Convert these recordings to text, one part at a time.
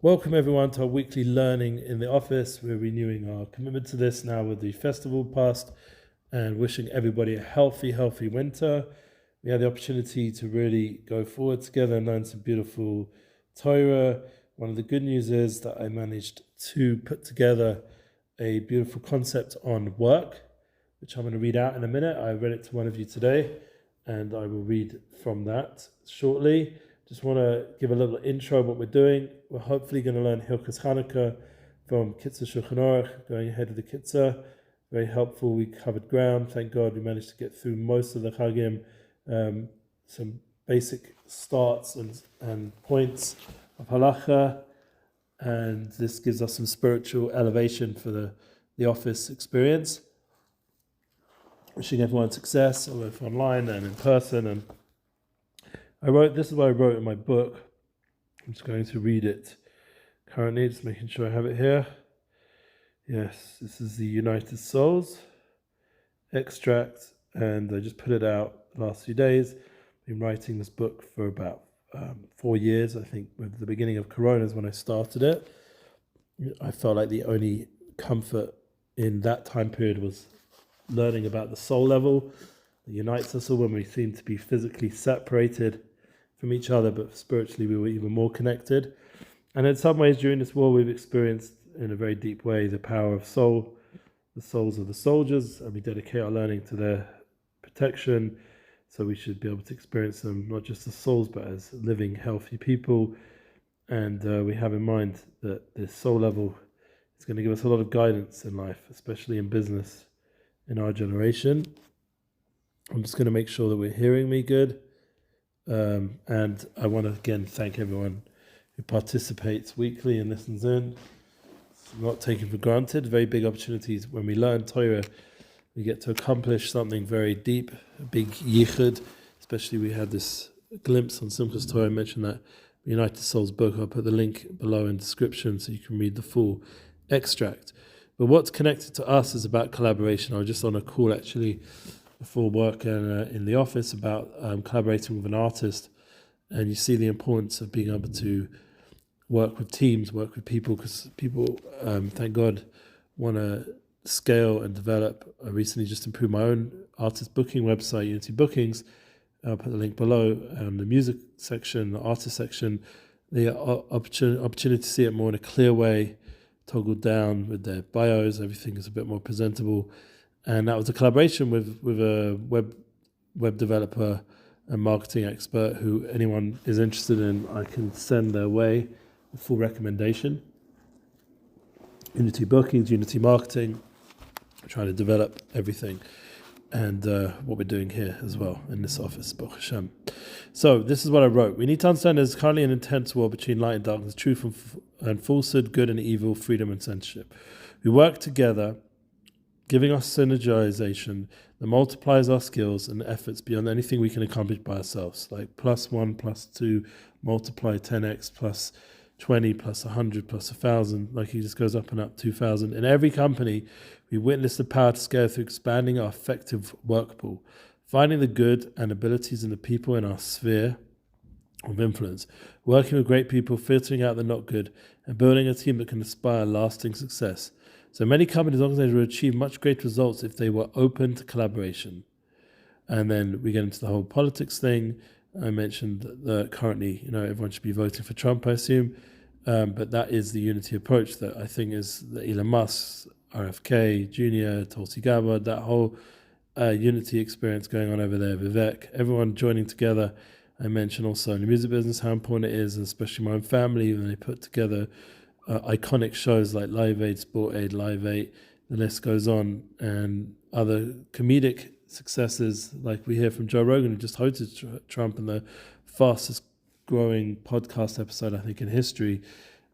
Welcome everyone to our weekly learning in the office. We're renewing our commitment to this now with the festival past and wishing everybody a healthy winter. We had the opportunity to really go forward together and learn some beautiful Torah. One of the good news is that I managed to put together a beautiful concept on work, which I'm going to read out in a minute. I read it to one of you today, and I will read from that shortly. Just want to give a little intro of what we're doing. We're hopefully going to learn Hilchos Chanukah from Kitzur Shulchan Aruch, going ahead of the Kitzur. Very helpful. We covered ground. Thank God we managed to get through most of the Chagim. Some basic starts and points of halacha, and this gives us some spiritual elevation for the office experience. Wishing everyone success, both online and in person. And this is what I wrote in my book. I'm just going to read it currently, just making sure I have it here. Yes, this is the United Souls extract, and I just put it out the last few days. I've been writing this book for about 4 years. I think with the beginning of Corona is when I started it. I felt like the only comfort in that time period was learning about the soul level that unites us all when we seem to be physically separated from each other, but spiritually we were even more connected. And in some ways during this war we've experienced in a very deep way the power of soul, the souls of the soldiers, and we dedicate our learning to their protection. So we should be able to experience them not just as souls but as living healthy people. And we have in mind that this soul level is going to give us a lot of guidance in life, especially in business in our generation. I'm just going to make sure that we're hearing me good. And I want to again thank everyone who participates weekly and listens in. It's not taken for granted. Very big opportunities when we learn Torah. We get to accomplish something very deep, a big yichud. Especially we had this glimpse on Simchas Torah. I mentioned that United Souls book. I'll put the link below in the description so you can read the full extract. But what's connected to us is about collaboration. I was just on a call actually before work in the office about collaborating with an artist, and you see the importance of being able to work with teams, work with people, because people, thank God, want to scale and develop. I recently just improved my own artist booking website, Unity Bookings. I'll put the link below. The music section, the artist section, the opportunity to see it more in a clear way, toggled down with their bios, everything is a bit more presentable. And that was a collaboration with a web developer and marketing expert who anyone is interested in, I can send their way a full recommendation. Unity Bookings, Unity Marketing, trying to develop everything. And what we're doing here as well in this office, Baruch Hashem. So this is what I wrote. We need to understand there's currently an intense war between light and darkness, truth and falsehood, good and evil, freedom and censorship. We work together, giving us synergization that multiplies our skills and efforts beyond anything we can accomplish by ourselves, like +1, +2, multiply 10x, +20, +100, +1,000, like it just goes up and up, 2,000. In every company, we witness the power to scale through expanding our effective work pool, finding the good and abilities in the people in our sphere of influence, working with great people, filtering out the not good, and building a team that can inspire lasting success. So many companies and organizations would achieve much greater results if they were open to collaboration. And then we get into the whole politics thing. I mentioned that currently, everyone should be voting for Trump, I assume. But that is the unity approach that I think is the Elon Musk, RFK, Jr., Tulsi Gabbard, that whole unity experience going on over there, Vivek, everyone joining together. I mentioned also in the music business how important it is, and especially my own family, when they put together iconic shows like Live Aid, Sport Aid, Live 8, the list goes on, and other comedic successes like we hear from Joe Rogan, who just hosted Trump in the fastest growing podcast episode I think in history,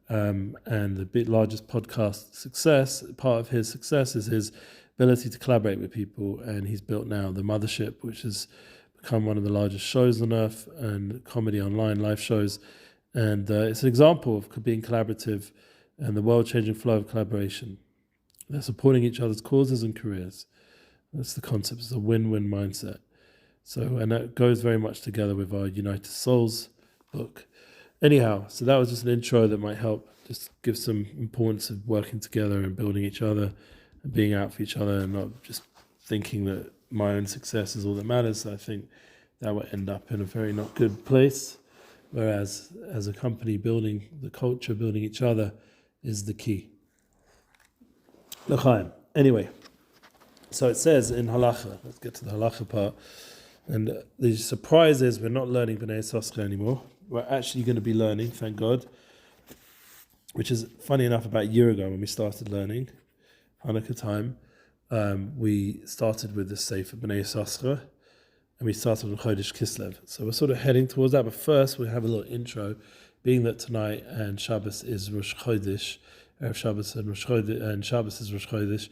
and the largest podcast success. Part of his success is his ability to collaborate with people, and he's built now the Mothership, which has become one of the largest shows on earth and comedy online live shows. And it's an example of being collaborative and the world-changing flow of collaboration. They're supporting each other's causes and careers. That's the concept. It's a win-win mindset. So, and that goes very much together with our United Souls book. Anyhow, so that was just an intro that might help just give some importance of working together and building each other and being out for each other and not just thinking that my own success is all that matters. I think that will end up in a very not good place. Whereas as a company, building the culture, building each other is the key. L'chaim. Anyway, so it says in halacha, let's get to the halacha part. And the surprise is we're not learning Bnei Yissacher anymore. We're actually going to be learning, thank God, which is funny enough, about a year ago when we started learning, Hanukkah time, we started with the Sefer Bnei Yissacher, and we started on Chodesh Kislev. So we're sort of heading towards that, but first we have a little intro, being that tonight and Shabbos is Rosh Chodesh, Erev Shabbos and Rosh Chodesh, and Shabbos is Rosh Chodesh.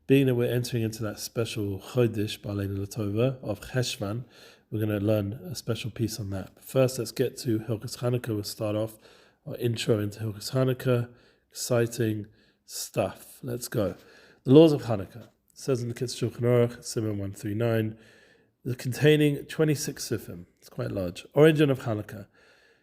Being that we're entering into that special Chodesh, Ba'aleinu L'Tova, of Cheshvan, we're going to learn a special piece on that. But first, let's get to Hilchos Chanukah. We'll start off our intro into Hilchos Chanukah. Exciting stuff. Let's go. The laws of Hanukkah. It says in the Kitzur Shulchan Aruch, Simon 139, containing 26 sifim. It's quite large. Origin of Hanukkah.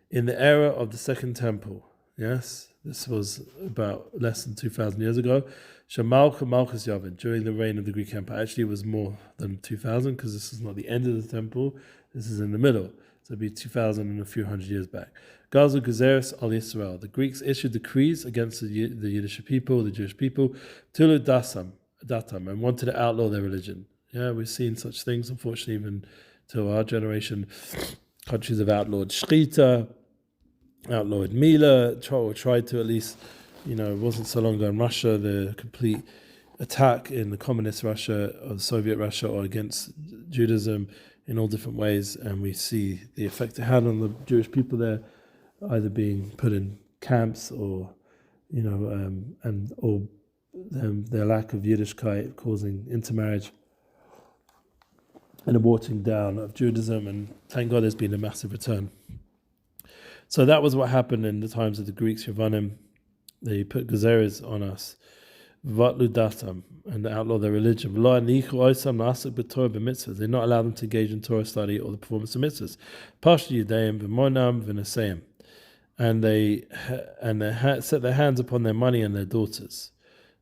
In the era of the Second Temple. Yes, this was about less than 2,000 years ago. Shamalcha Malchus Yavin, during the reign of the Greek Empire. Actually, it was more than 2,000 because this is not the end of the temple. This is in the middle. So it'd be 2,000 and a few hundred years back. Gazu Gezeres al YISRAEL. The Greeks issued decrees against the Yiddish people, the Jewish people, Tulu Datam, and wanted to outlaw their religion. Yeah, we've seen such things, unfortunately, even to our generation. Countries have outlawed Shchita, outlawed Mila, tried to at least, it wasn't so long ago in Russia, the complete attack in the communist Russia or the Soviet Russia or against Judaism in all different ways, and we see the effect it had on the Jewish people there, either being put in camps or, or their lack of Yiddishkeit causing intermarriage and a watering down of Judaism, and thank God there's been a massive return. So that was what happened in the times of the Greeks, Yavanim. They put gezeres on us, vatlu datam, and outlawed their religion. They're not allowed them to engage in Torah study or the performance of mitzvahs. Partially Yudaim, v'monam, v'naseim. And they set their hands upon their money and their daughters.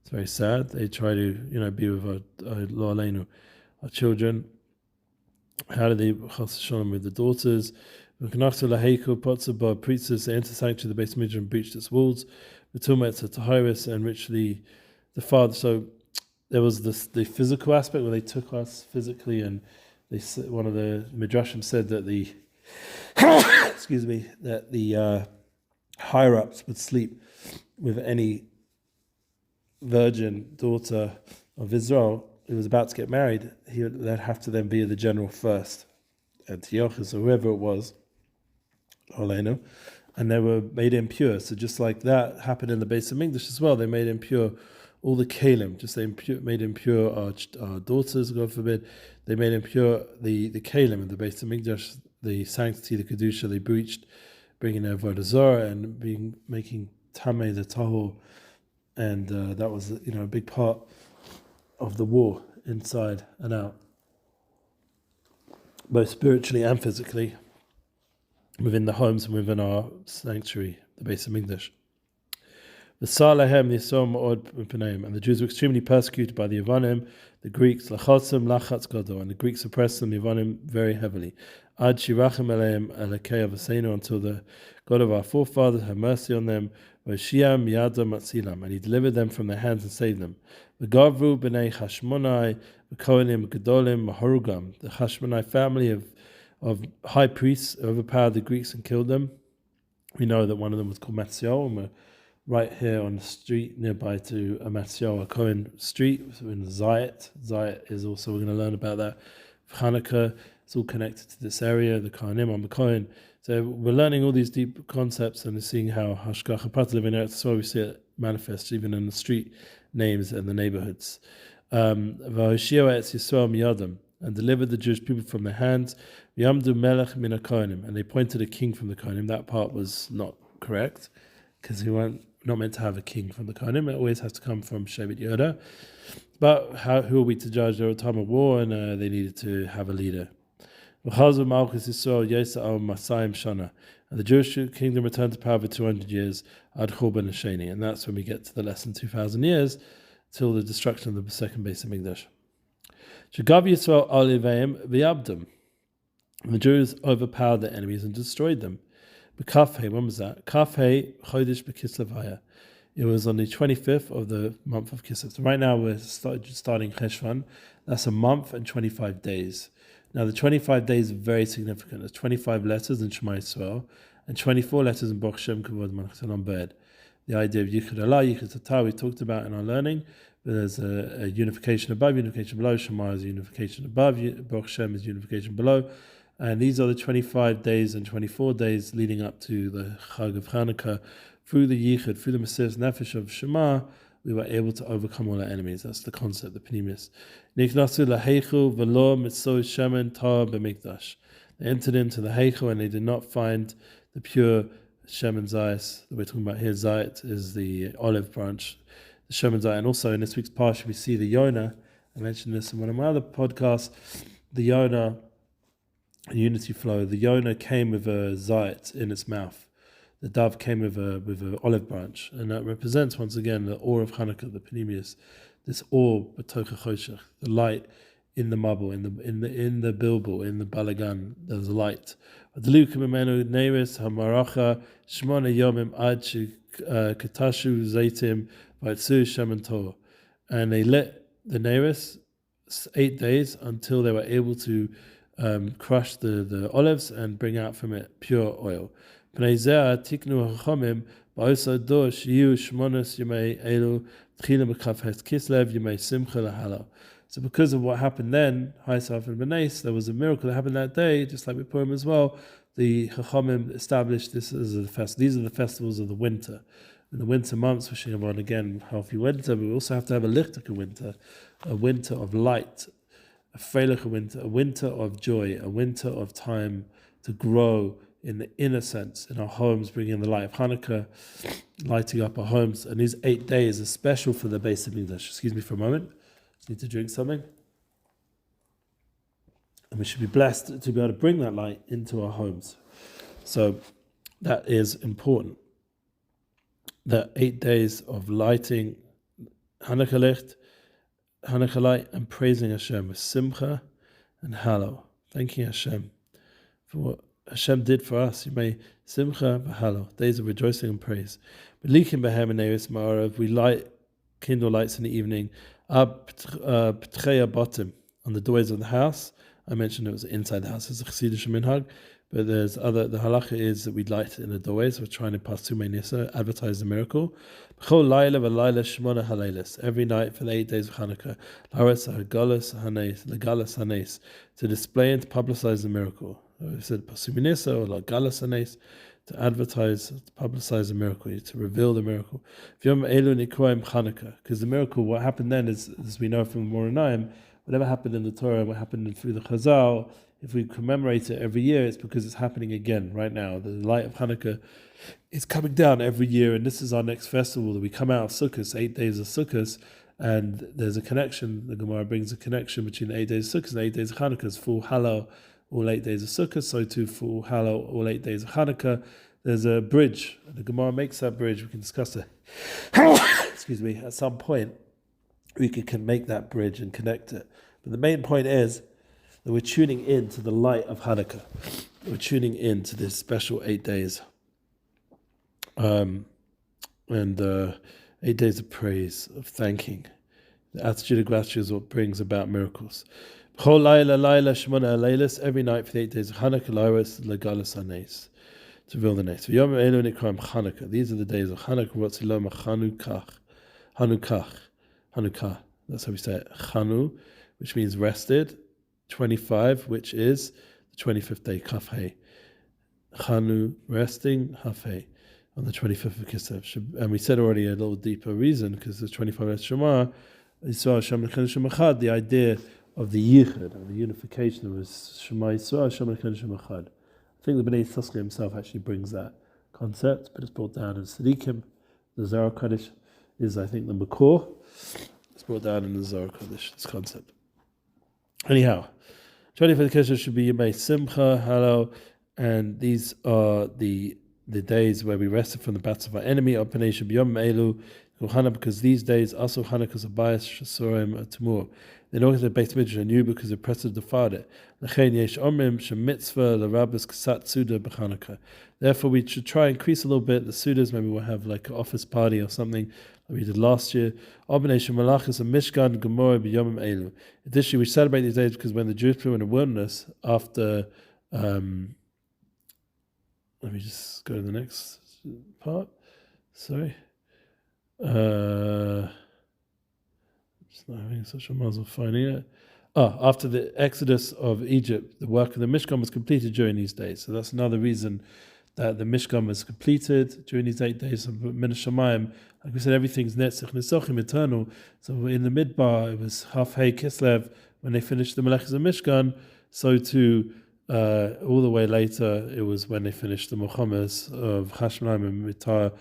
It's very sad. They try to, be with our children. How do they with the daughters? They enter sanctuary, the base of and breached its walls. And ritually the father. So there was the physical aspect where they took us physically, and one of the midrashim said that the higher ups would sleep with any virgin daughter of Israel who was about to get married. They'd have to then be the general first, Antiochus or whoever it was, and they were made impure. So just like that happened in the Beis Hamikdash as well, they made impure all the kalim. Made impure our daughters, God forbid. They made impure the kalim in the Beis Hamikdash, the sanctity, the kedusha. They breached, bringing their avodah zarah and making tamei the tahor, and that was a big part of the war inside and out, both spiritually and physically, within the homes and within our sanctuary, the Beis Hamikdash. And the Jews were extremely persecuted by the Yavanim, the Greeks, and the Greeks oppressed them, the Yavanim, very heavily. Until the God of our forefathers had mercy on them, and He delivered them from their hands and saved them. The Hashmonai family of high priests overpowered the Greeks and killed them. We know that one of them was called Matziel, and we're right here on the street nearby to Matziel, Hakohen street, in Zayat. Zayat is also, we're going to learn about that. Hanukkah, it's all connected to this area, the Kohanim on the Kohen. So we're learning all these deep concepts and seeing how Hashgacha Prat live in Eretz. That's why we see it manifest even in the street names and the neighborhoods. And delivered the Jewish people from their hands. Yamdu melech min haKohanim, and they pointed a king from the Kohanim. That part was not correct, because we weren't not meant to have a king from the Kohanim. It always has to come from Shevet Yehuda. But who are we to judge? They were a time of war, and they needed to have a leader. V'chazu Malchus Yisrael Yesa al Masayim Shana. And the Jewish kingdom returned to power for 200 years, Ad Churban Hasheni. And that's when we get to the lesson 2,000 years, till the destruction of the second base of Mikdash. Shagav Yisrael Oliveim V'yabdim. And the Jews overpowered their enemies and destroyed them. B'kafhei, when was that? Kafhei Chodesh Cheshvan. It was on the 25th of the month of Kitzur. So right now we're starting Cheshvan. That's a month and 25 days. Now the 25 days are very significant. There's 25 letters in Shema Yisrael and 24 letters in BORUCH Shem Kavod Malchut Olam. The idea of Yichud Allah, Yichud Tata, we talked about in our learning. But there's a unification above, unification below. Shema is unification above, BORUCH Shem is unification below. And these are the 25 days and 24 days leading up to the Chag of Hanukkah. Through the Yichud, through the Mesiras Nefesh of Shema, we were able to overcome all our enemies. That's the concept, the Pnimis. Niknasu laheichu v'lo mitzoy shemen tar b'mikdash. They entered into the heichu and they did not find the pure shemen zayis that we're talking about here. Zayit is the olive branch, the shemen zayit. And also in this week's parsha we see the Yonah. I mentioned this in one of my other podcasts. The Yonah, Unity Flow. The Yonah came with a zayit in its mouth. The dove came with an olive branch, and that represents once again the ore of Hanukkah, the Pnimius, this ore, the light in the mabul, in the bilbul, in the balagan. There's light. And they lit the neris 8 days until they were able to crush the olives and bring out from it pure oil. So because of what happened then, there was a miracle that happened that day, just like with Purim as well. The Chachamim established this as a festival. These are the festivals of the winter. In the winter months, wishing everyone again healthy winter, but we also have to have a lichtike winter, a winter of light, a freiliche winter, a winter of joy, a winter of time to grow in the inner sense, in our homes, bringing the light of Hanukkah, lighting up our homes. And these 8 days are special for the base of English. Excuse me for a moment. Just need to drink something. And we should be blessed to be able to bring that light into our homes. So that is important. The 8 days of lighting Hanukkah licht, Hanukkah light, and praising Hashem with simcha and hallow. Thanking Hashem for what Hashem did for us. You may simcha v'halo, days of rejoicing and praise. We kindle lights in the evening. Bottom on the doors of the house. I mentioned it was inside the house. It's a chassidish minhag, but there's other. The halacha is that we light in the doorways. We're trying to pass Tumei Nisa, advertise the miracle. Every night for the 8 days of Hanukkah, to display and to publicize the miracle. We said Pasuminisa or like Galas Anes, to advertise, to publicize the miracle, to reveal the miracle. Because the miracle, what happened then is, as we know from Moranayim, whatever happened in the Torah, what happened through the Chazal, if we commemorate it every year, it's because it's happening again right now. The light of Hanukkah is coming down every year, and this is our next festival that we come out of Sukkot, 8 days of Sukkot, and there's a connection. The Gemara brings a connection between the 8 days of Sukkot and the 8 days of Hanukkah. It's full hallow all 8 days of Sukkot, so too for hallow all 8 days of Hanukkah. There's a bridge. The Gemara makes that bridge. We can discuss it. Excuse me. At some point, we can make that bridge and connect it. But the main point is that we're tuning in to the light of Hanukkah. We're tuning in to this special 8 days. And 8 days of praise, of thanking. The attitude of gratitude is what brings about miracles. Every night for the 8 days of Hanukkah, to reveal the nace. These are the days of Hanukkah. Hanukkah. That's how we say it. Chanu, which means rested. 25, which is the 25th day. Kafhei. Chanu, resting. Hafhei. On the 25th of Kitzur. And we said already a little deeper reason, because there's 25 letters Shema. The idea of the yichud, of the unification, was Shema Yisrael, Shema Echad. I think the Bnei Yissacher himself actually brings that concept, but it's brought down in Sadiqim. The Zohar Kodesh is, I think, the Makor. It's brought down in the Zohar Kodesh, this concept. Anyhow, 25th Kesher should be Yemei Simcha, Halal, and these are the days where we rested from the battles of our enemy. Openay should be Yom Elu, because these days also Hanukkah's a bias Shasorim Tamur. They don't get the Beit Midrash anew because the press defiled it. Therefore, we should try and increase a little bit the sudas. Maybe we'll have like an office party or something like we did last year. Additionally, we celebrate these days because when the Jewish people were in the wilderness after, let me just go to the next part. Sorry. Just not having such a muzzle finding it. After the exodus of Egypt, the work of the Mishkan was completed during these days. So that's another reason that the Mishkan was completed during these 8 days of Min Shamayim. Like we said, everything's Netzich Nesochim, eternal. So in the Midbar, it was Hafhei Kislev when they finished the Melechas of Mishkan. So too, all the way later, it was when they finished the Mochammers of Hashmonaim and Mitar.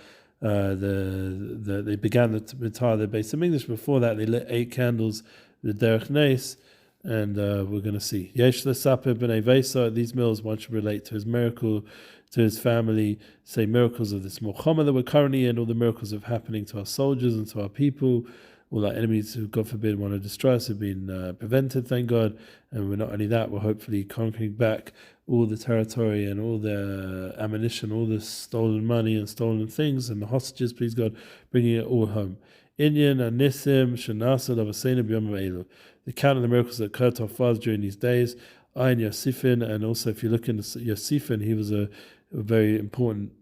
They began the Mitar, the Beis Hamikdash. Before that, they lit 8 candles, the derech Nes, and we're going to see. Yesh L'Saper B'nei Vesa, these meals one should relate to his miracle, to his family, say miracles of this Mohammed that we're currently in, all the miracles of happening to our soldiers and to our people, all our enemies who, God forbid, want to destroy us have been prevented, thank God. And we're not only that, we're hopefully conquering back all the territory and all the ammunition, all the stolen money and stolen things and the hostages, please God, bringing it all home. Inyan and Nisim, Shanasa, Lavasena, B'yom Elu. The count of the miracles that occurred to our fathers during these days. Ayin Yosifin, and also if you look into Yosifin, he was a very important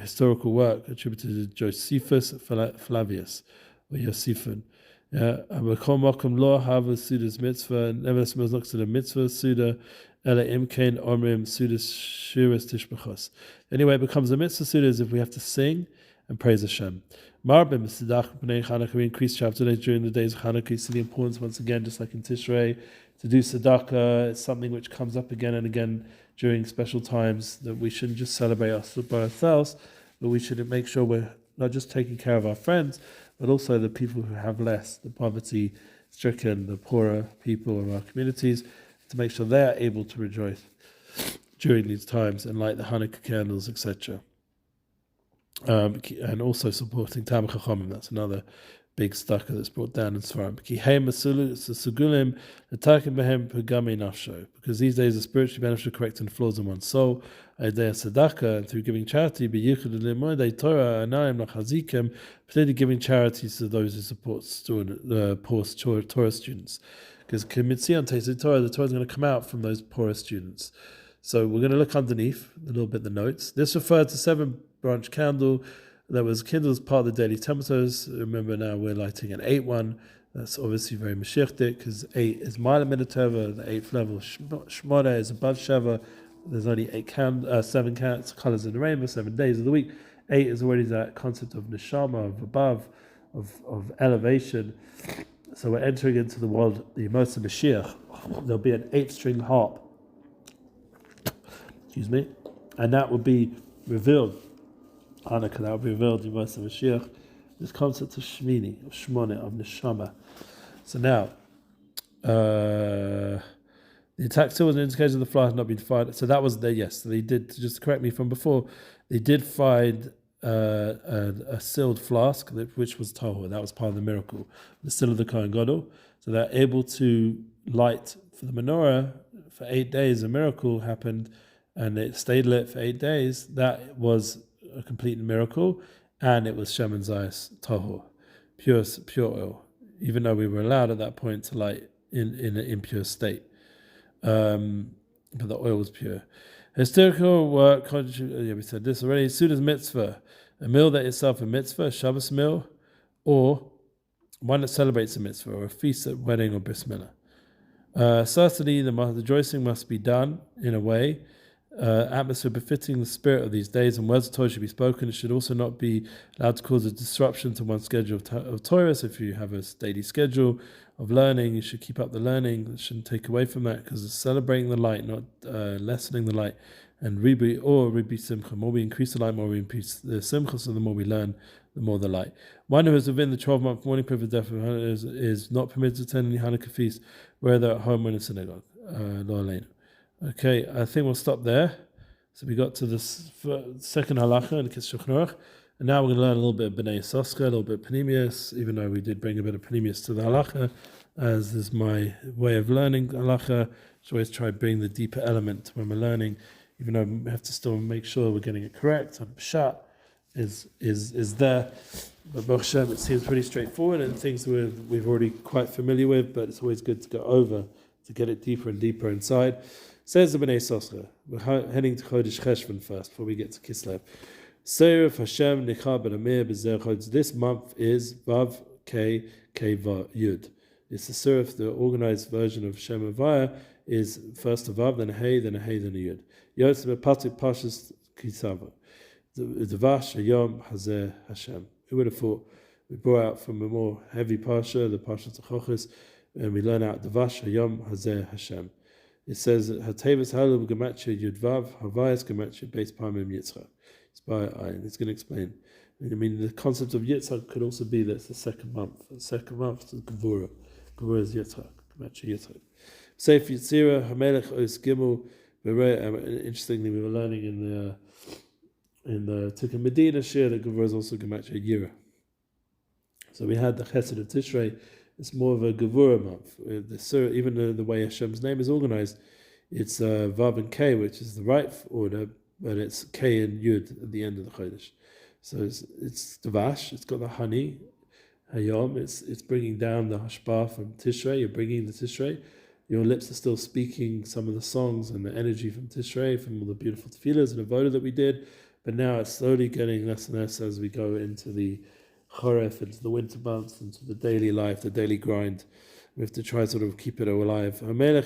historical work attributed to Josephus Flavius, or Yosifin. Nevertheless, looks to the mitzvah suda. Anyway, it becomes a mitzvah suda is if we have to sing and praise Hashem. We increase Shabbat during the days of Hanukkah. You see the importance once again, just like in Tishrei, to do tzedakah. It's something which comes up again and again during special times, that we shouldn't just celebrate us by ourselves, but we should make sure we're not just taking care of our friends, but also the people who have less, the poverty-stricken, the poorer people of our communities, to make sure they are able to rejoice during these times and light the Hanukkah candles, etc. And also supporting Tam Chachamim. That's another big stucker that's brought down in Sfarim. Because these days are spiritually beneficial, correcting flaws in one's soul. And through giving charity, particularly giving charities to those who support the poor Torah students. Because the Torah is going to come out from those poorer students. So we're going to look underneath a little bit the notes. This referred to 7-branch candle that was kindled as part of the daily temperatures. Remember now we're lighting an 8th one. That's obviously very Mashiachdik, because 8 is Ma'ala Minatova, the 8th level. Shmoda is above Sheva. There's only 7 colors in the rainbow, 7 days of the week. 8 is already that concept of neshama, of above, of elevation. So we're entering into the world, the Yemos Mashiach. There'll be an 8-string harp. And that will be revealed. Hanukkah, that will be revealed in Yemos Mashiach. This concept of Shmini, of Shmone, of Neshama. So now, the attack still was an indication of the fly had not been fired. So that was there, yes. So they did, just to correct me from before, they did find a sealed flask, which was tahor. That was part of the miracle, the seal of the Kohen Gadol. So they're able to light for the menorah for 8 days. A miracle happened, and it stayed lit for 8 days. That was a complete miracle, and it was Shemen Zayis tahor, pure oil. Even though we were allowed at that point to light in an impure state, but the oil was pure. Historical work, we said this already. Suda's mitzvah, a meal that is itself a mitzvah, a Shabbos meal, or one that celebrates a mitzvah, or a feast at wedding or bris milah. Certainly, the rejoicing must be done in a way, atmosphere befitting the spirit of these days, and words of Torah should be spoken. It should also not be allowed to cause a disruption to one's schedule of Torah. So if you have a daily schedule of learning, you should keep up the learning. It shouldn't take away from that, because it's celebrating the light, not lessening the light. And ribi simcha, the more we increase the light, more we increase the simcha, so the more we learn, the more the light. One who is within the 12-month mourning period of death is not permitted to attend any Hanukkah feast, whether at home or in a synagogue. Lo Aleinu. Okay, I think we'll stop there. So we got to the second halacha in Kitzur Shulchan Aruch, and now we're going to learn a little bit of Bnei Yissacher, a little bit of Panemius, even though we did bring a bit of Panemius to the halacha, as is my way of learning halacha. I always try to bring the deeper element when we're learning, even though we have to still make sure we're getting it correct. And Pshat is there, but Baruch Hashem, it seems pretty straightforward and things we've already quite familiar with, but it's always good to go over to get it deeper and deeper inside. Says the Bnei Yissacher, we're heading to Chodesh Cheshvan first before we get to Kislev. Serif Hashem Nicha B'Amir B'Zer Chodesh. This month is Vav K Vav Yud. It's the Serif, the organized version of Shem Avaya, is first a Vav, then a Hey, then a Hey, then a Yud. Yosef Patik Pashas Kisava. The Vash Hayom Hazeh Hashem. Who would have thought we brought out from a more heavy Pasha, the Pasha Tachachis, and we learn out the Vash Hayom Hazeh Hashem. It says Hatevis Halub Gematria Yudvav Havayas Gematria Beis Pamim YITZCHAK. It's by Ayin. It's going to explain. I mean, the concept of YITZCHAK could also be that it's the second month. The second month is Gevura. Gevura is YITZCHAK. Gematria YITZCHAK. Seif Yitzira Hamelech Ois Gimel. Interestingly, we were learning in the Tikkun Medina Shir that Gevura is also Gematria Yira. So we had the Chesed of Tishrei. It's more of a Gevura month. Even the way Hashem's name is organized, it's Vav and K, which is the right order, but it's K and Yud at the end of the Chodesh. So it's the Vash, it's got the honey, Hayom, it's bringing down the Hashpah from Tishrei, you're bringing the Tishrei. Your lips are still speaking some of the songs and the energy from Tishrei, from all the beautiful tefillahs and avodah that we did, but now it's slowly getting less and less as we go into the Choref, into the winter months, into the daily life, the daily grind. We have to try sort of keep it alive. It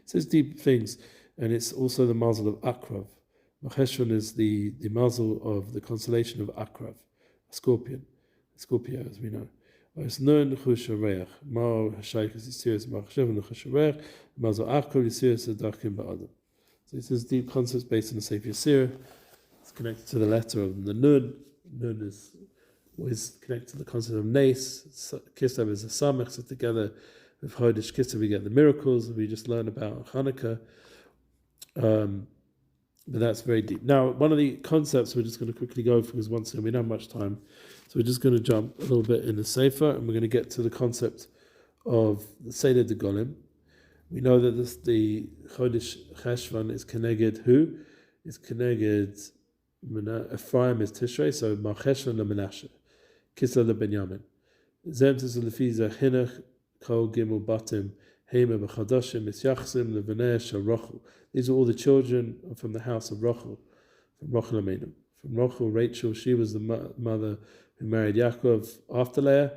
says deep things, and it's also the mazel of Akrav. Cheshvan is the mazel of the constellation of Akrav, a scorpion, Scorpio, as we know. It's nun chushareach. Mao hashayk is serious. Mao cheshav chushareach. Mazel Akrav is serious. Dakim ba'adam. So it says deep concepts based on the Sefer Yisrael. It's connected to the letter of the Nun. Nun is always connected to the concept of Nes. Kislev is a Samech, so together with Chodesh Kislev we get the miracles that we just learned about Hanukkah. But that's very deep. Now, one of the concepts we're just going to quickly go through, because once again we don't have much time, so we're just going to jump a little bit in the Sefer, and we're going to get to the concept of the Seder de Golim. We know that the Chodesh Cheshvan is Keneged who? It's Keneged Ephraim is Tishrei, so Macheshvan leMenashe, Kislev leBenyamin. Zemtis lefiza Hinach Kol Gimel Batim Heima b'Chadoshim Misyachsim leVnei Sharochu. These are all the children from the house of Rochel, from Rochel Amenu. From Rochel, Rachel, she was the mother who married Yaakov after Leah,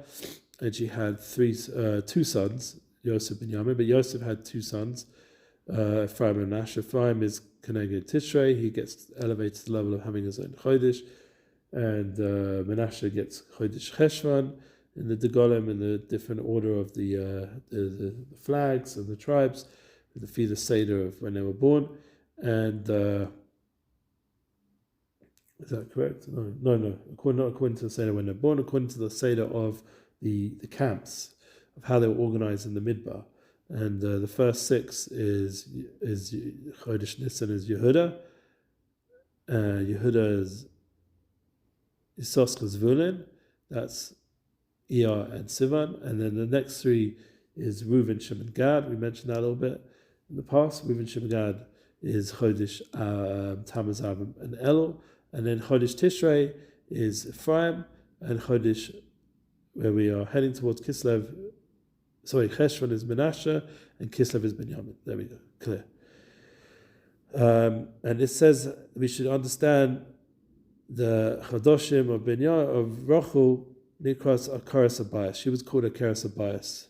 and she had two sons, Yosef and Benyamin. But Yosef had two sons, Ephraim and Menashe. Ephraim is Keneged Tishrei, he gets elevated to the level of having his own Chodesh, and Menashe gets Chodesh Cheshvan in the Degolim, in the different order of the flags of the tribes, the feed the Seder of when they were born. And is that correct? No. Not according to the Seder when they're born, according to the Seder of the camps, of how they were organized in the Midbar. And the first six is Chodesh Nisan is Yehuda. Yehuda is Yissacher Zvulun. That's Iyar and Sivan. And then the next three is Reuven, Shimon, Gad. We mentioned that a little bit in the past. Reuven, Shimon, Gad is Chodesh Tammuz, Av, and Elul. And then Chodesh Tishrei is Ephraim. And Chodesh, where we are heading towards Kislev, Cheshvan is Menashe, and Kislev is Benyamin. There we go, clear. And it says we should understand the Chadoshim of Rochel, Nikras Akaras Abayas. She was called Akaras Abayas.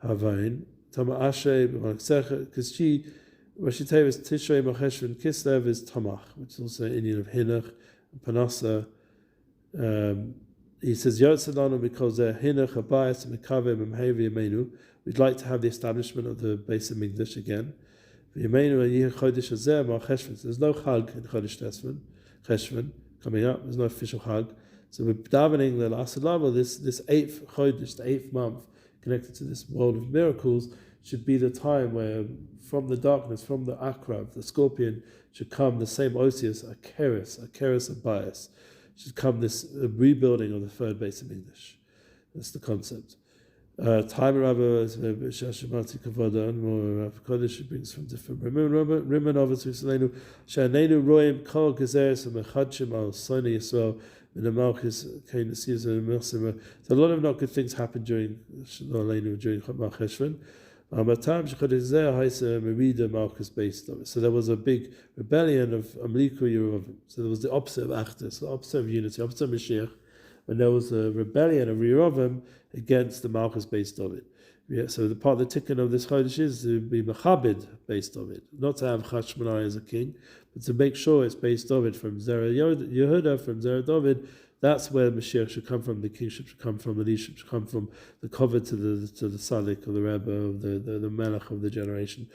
Havain. Tama Ashe, because she, Rashitev is Tishrei, Macheshvan, Kislev is Tamach, which is also an Indian of Hinach, and Panasa. He says, Yotzadanu, because Hinach, Abayas, Mekave, Memhevi, Yemenu. We'd like to have the establishment of the base of English again. Yemenu, Yeh Chodesh Hazeh, Macheshvan. There's no Chag in Chodesh Cheshvan coming up. There's no official Chag. So we're davening the last level, this eighth Chodesh, the eighth month, connected to this world of miracles, should be the time where from the darkness, from the akrav, the scorpion, should come the same osius, a keres of bias. Should come this rebuilding of the third base of English. That's the concept. Time Rabba Shashimati Kavada and more Kodesh brings from different Rimmon of us Yisraelu Shanenu Royim Kol Gezeres and Mechadshim al Soni Yisrael in the Malchus Kain Caesar and Mercimer. So a lot of not good things happened during Chodesh Cheshvan. So there was a big rebellion of Amliku Yerovim. So there was the opposite of Achdus, the opposite of unity, opposite of Mashiach. When there was a rebellion of Yerovim against the Malchus based of it. Yeah, so the part of the tikkun of this Chodesh is to be Machabed based of it, not to have Chashmonai as a king, but to make sure it's based of it from Zerah Yehuda, from Zerah David. That's where Mashiach should come from, the kingship should come from, the leadership should come from, the cover to the Tzaddik of the Rebbe, of the Melech of the generation.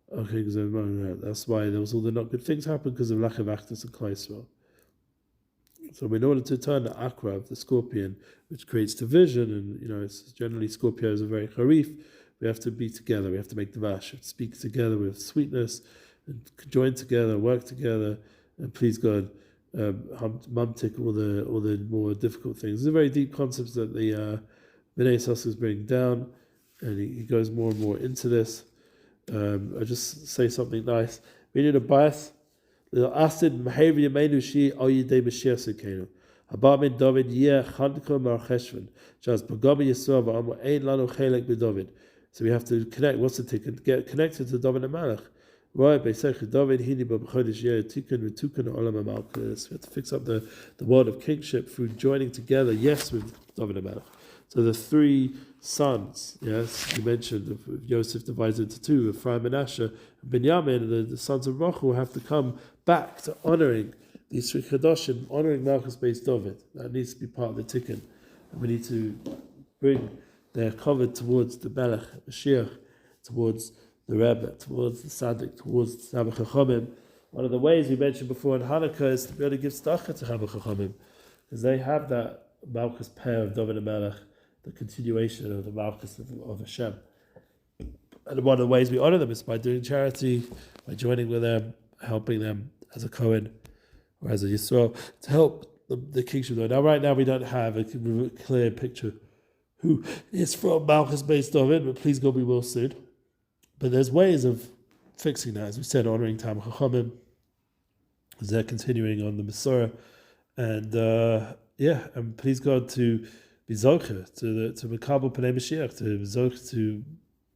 Okay, that's why there was all the not good things happened because of lack of actus and Klal Yisrael. So in order to turn the akrav, the scorpion, which creates division, and it's generally Scorpios are very harif, we have to be together, we have to make the vash, speak together with sweetness, and join together, work together, and please God, mumtik all the more difficult things. These are very deep concepts that the Bnei Yissacher is bringing down, and he goes more and more into this. I'll just say something nice. We need a bias. The acid behavior menu she all you day Mashiach Sekenu. Abamin David Yeh Hanukkah Mar Cheshvan. Just Bagami Yisrael V'Amu Ein Lanu Chelek B'David. So we have to connect. What's the ticket? Get connected to David and Malach. Right, Beisach David Hini B'Chodesh Yeh Tikkun V'Tukun Olam HaMalchus. We have to fix up the world of kingship through joining together. Yes, with David and Malach. So the three sons, yes, you mentioned, if Yosef divides into two, Ephraim and Asher, and Binyamin, the sons of Rachel have to come back to honouring these three Chodoshim, honouring Malchus based David. That needs to be part of the tikkun. And we need to bring their cover towards the Melech, Mashiach, towards the Rebbe, towards the Tzaddik, towards the Sabbath Chachamim. One of the ways we mentioned before in Hanukkah is to be able to give tzedakah to Sabbath Chachamim, because they have that Malchus pair of David and Melech, the continuation of the Malchus of Hashem. And one of the ways we honor them is by doing charity, by joining with them, helping them as a Kohen or as a YISRAEL to help the kingship. Now, right now, we don't have a clear picture who is from Malchus based on it, but please God, we will soon. But there's ways of fixing that, as we said, honoring Tam Chachamim, as they're continuing on the Masorah, and and please God to be zocher to Mekabel Pnei Mashiach, to zocher to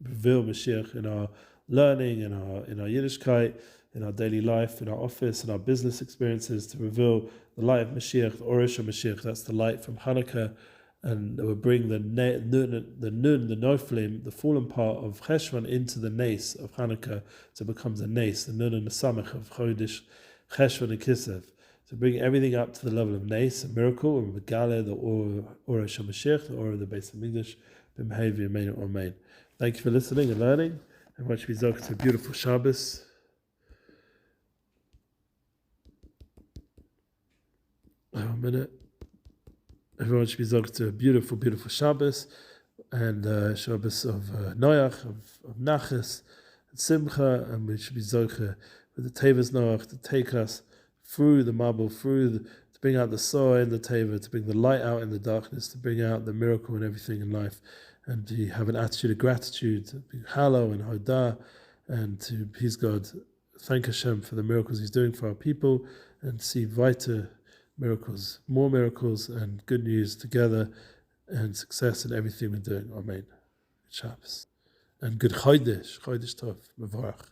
reveal Mashiach in our learning, in our Yiddishkeit, in our daily life, in our office, in our business experiences, to reveal the light of Mashiach, the Orish of Mashiach. That's the light from Hanukkah, and it will bring the Noflim, the fallen part of Cheshvan, into the Nes of Hanukkah, so it becomes a Nes, the Nun and the Samach of Chodesh Cheshvan and Kislev. To bring everything up to the level of Nes, a miracle, and Megale, the Orish of Mashiach, the Or of the base of English, B'Mehavi, Amen, Amen. Thank you for listening and learning. Everyone should be zocher to a beautiful Shabbos. A minute. Everyone should be zocher to a beautiful, beautiful Shabbos, and Shabbos of Noach, of Nachas, and Simcha, and we should be zocher with the Tevas Noach to take us through the marble, to bring out the soil in the Teva, to bring the light out in the darkness, to bring out the miracle and everything in life, and to have an attitude of gratitude, to be hallow and hodah, and to please God, thank Hashem for the miracles He's doing for our people, and see weiter miracles, more miracles, and good news together, and success in everything we're doing. Amen. Shabbos. And good Chodesh Tov, Mevorach.